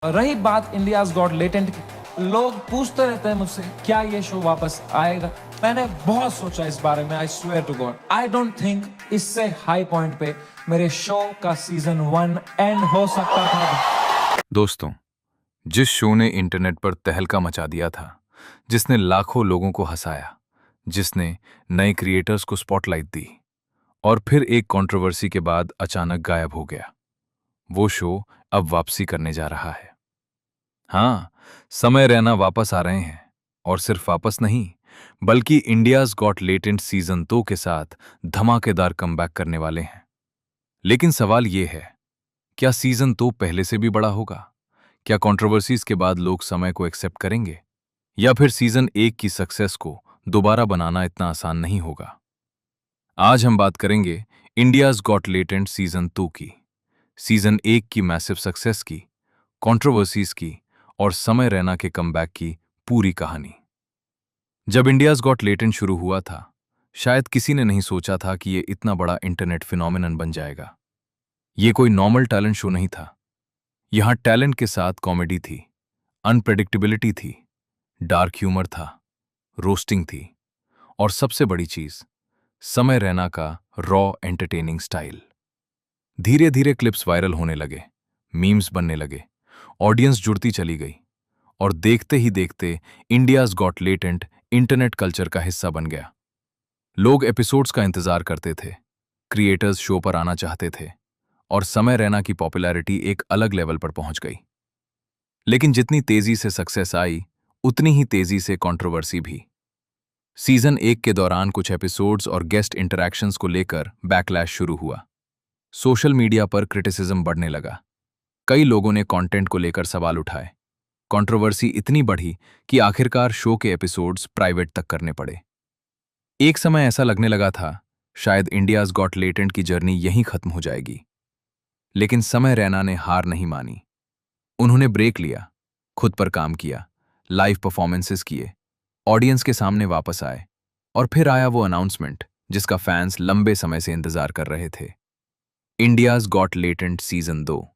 रही बात India's got latent की, लोग पूछते रहते हैं मुझसे क्या ये शो वापस आएगा। मैंने बहुत सोचा इस बारे में। I swear to God I don't think इससे हाई पॉइंट पे मेरे शो का सीजन 1 एंड हो सकता था। दोस्तों, जिस शो ने इंटरनेट पर तहलका मचा दिया था, जिसने लाखों लोगों को हंसाया, जिसने नए क्रिएटर्स को स्पॉटलाइट दी और फिर एक कंट्रोवर्सी के बाद अचानक गायब हो गया, वो शो अब वापसी करने जा रहा है। हाँ, समय रैना वापस आ रहे हैं, और सिर्फ वापस नहीं, बल्कि इंडियाज गॉट लेटेंट सीजन 2 के साथ धमाकेदार कमबैक करने वाले हैं। लेकिन सवाल ये है, क्या सीजन 2 पहले से भी बड़ा होगा? क्या कंट्रोवर्सीज के बाद लोग समय को एक्सेप्ट करेंगे, या फिर सीजन 1 की सक्सेस को दोबारा बनाना इतना आसान नहीं होगा? आज हम बात करेंगे इंडियाज गॉट लेटेंट सीजन 2 की, सीजन 1 की मैसिव सक्सेस की, कंट्रोवर्सीज की और समय रैना के कमबैक की पूरी कहानी। जब इंडियाज गॉट लेटेंट शुरू हुआ था, शायद किसी ने नहीं सोचा था कि ये इतना बड़ा इंटरनेट फिनोमिनन बन जाएगा। ये कोई नॉर्मल टैलेंट शो नहीं था। यहां टैलेंट के साथ कॉमेडी थी, अनप्रेडिक्टेबिलिटी थी, डार्क ह्यूमर था, रोस्टिंग थी, और सबसे बड़ी चीज, समय रैना का रॉ एंटरटेनिंग स्टाइल। धीरे धीरे क्लिप्स वायरल होने लगे, मीम्स बनने लगे, ऑडियंस जुड़ती चली गई, और देखते ही देखते India's got latent internet culture का हिस्सा बन गया। लोग एपिसोड्स का इंतजार करते थे, क्रिएटर्स शो पर आना चाहते थे, और समय रैना की पॉपुलैरिटी एक अलग लेवल पर पहुंच गई। लेकिन जितनी तेजी से सक्सेस आई, उतनी ही तेजी से कंट्रोवर्सी भी। सीजन 1 के दौरान कुछ एपिसोड्स और गेस्ट इंटरैक्शंस को लेकर बैकलैश शुरू हुआ। सोशल मीडिया पर क्रिटिसिज्म बढ़ने लगा। कई लोगों ने कंटेंट को लेकर सवाल उठाए। कंट्रोवर्सी इतनी बढ़ी कि आखिरकार शो के एपिसोड्स प्राइवेट तक करने पड़े। एक समय ऐसा लगने लगा था, शायद इंडियाज गॉट लेटेंट की जर्नी यहीं खत्म हो जाएगी। लेकिन समय रैना ने हार नहीं मानी। उन्होंने ब्रेक लिया, खुद पर काम किया, लाइव परफॉर्मेंसेस किए, ऑडियंस के सामने वापस आए, और फिर आया वो अनाउंसमेंट जिसका फैंस लंबे समय से इंतजार कर रहे थे। India's got latent season 2।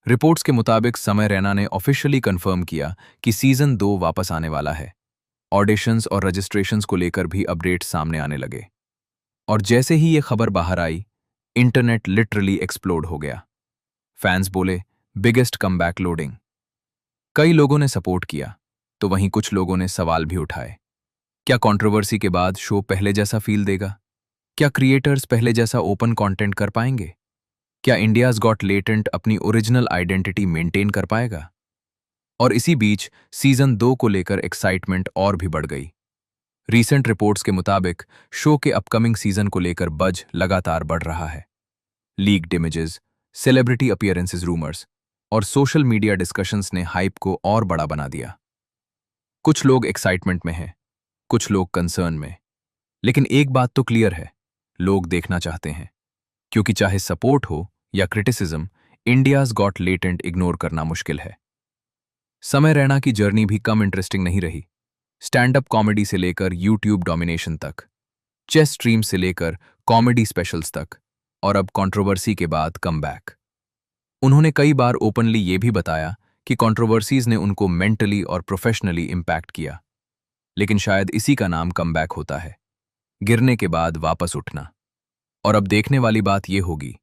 Reports के मुताबिक समय रैना ने ऑफिशियली कंफर्म किया कि सीजन 2 वापस आने वाला है। ऑडिशंस और रजिस्ट्रेशंस को लेकर भी अपडेट्स सामने आने लगे। और जैसे ही ये खबर बाहर आई, इंटरनेट लिटरली एक्सप्लोड हो गया। फैंस बोले, बिगेस्ट कमबैक लोडिंग। कई लोगों ने सपोर्ट किया, तो वहीं कुछ लोगों ने सवाल भी उठाए। क्या कंट्रोवर्सी के बाद शो पहले जैसा फील देगा? क्या क्रिएटर्स पहले जैसा ओपन कंटेंट कर पाएंगे? क्या इंडियाज गॉट लेटेंट अपनी ओरिजिनल आइडेंटिटी मेंटेन कर पाएगा? और इसी बीच सीजन 2 को लेकर एक्साइटमेंट और भी बढ़ गई। रीसेंट रिपोर्ट्स के मुताबिक शो के अपकमिंग सीजन को लेकर बज लगातार बढ़ रहा है। Leaked images, celebrity appearances rumours और सोशल मीडिया डिस्कशंस ने हाइप को और बड़ा बना दिया। कुछ लोग एक्साइटमेंट में हैं, कुछ लोग कंसर्न में। लेकिन एक बात तो क्लियर है, लोग देखना चाहते हैं, क्योंकि चाहे सपोर्ट हो या criticism, India's got latent ignore करना मुश्किल है। समय रैना की जर्नी भी कम इंटरेस्टिंग नहीं रही। स्टैंड अप कॉमेडी से लेकर यूट्यूब डोमिनेशन तक, चेस स्ट्रीम से लेकर कॉमेडी स्पेशल्स तक, और अब कंट्रोवर्सी के बाद कमबैक। उन्होंने कई बार ओपनली ये भी बताया कि कंट्रोवर्सीज ने उनको मेंटली और प्रोफेशनली इम्पैक्ट किया। लेकिन शायद इसी का नाम कमबैक होता है, गिरने के बाद वापस उठना। और अब देखने वाली बात यह होगी,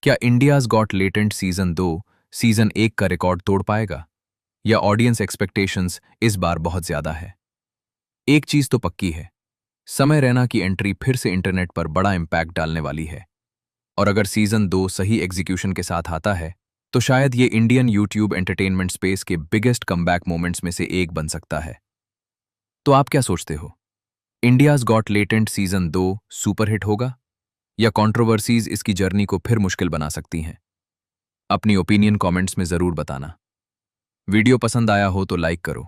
क्या India's got latent season 2 season 1 का रिकॉर्ड तोड़ पाएगा, या ऑडियंस एक्सपेक्टेशंस इस बार बहुत ज्यादा है। एक चीज तो पक्की है, समय रैना की एंट्री फिर से इंटरनेट पर बड़ा इम्पैक्ट डालने वाली है। और अगर सीजन 2 सही एग्जीक्यूशन के साथ आता है, तो शायद ये इंडियन यूट्यूब एंटरटेनमेंट स्पेस के बिगेस्ट कमबैक मोमेंट्स में से एक बन सकता है। तो आप क्या सोचते हो? India's got latent season 2 superhit होगा, या कंट्रोवर्सीज इसकी जर्नी को फिर मुश्किल बना सकती हैं? अपनी ओपिनियन कमेंट्स में जरूर बताना। वीडियो पसंद आया हो तो लाइक करो,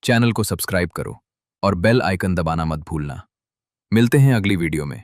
चैनल को सब्सक्राइब करो, और बेल आइकन दबाना मत भूलना। मिलते हैं अगली वीडियो में।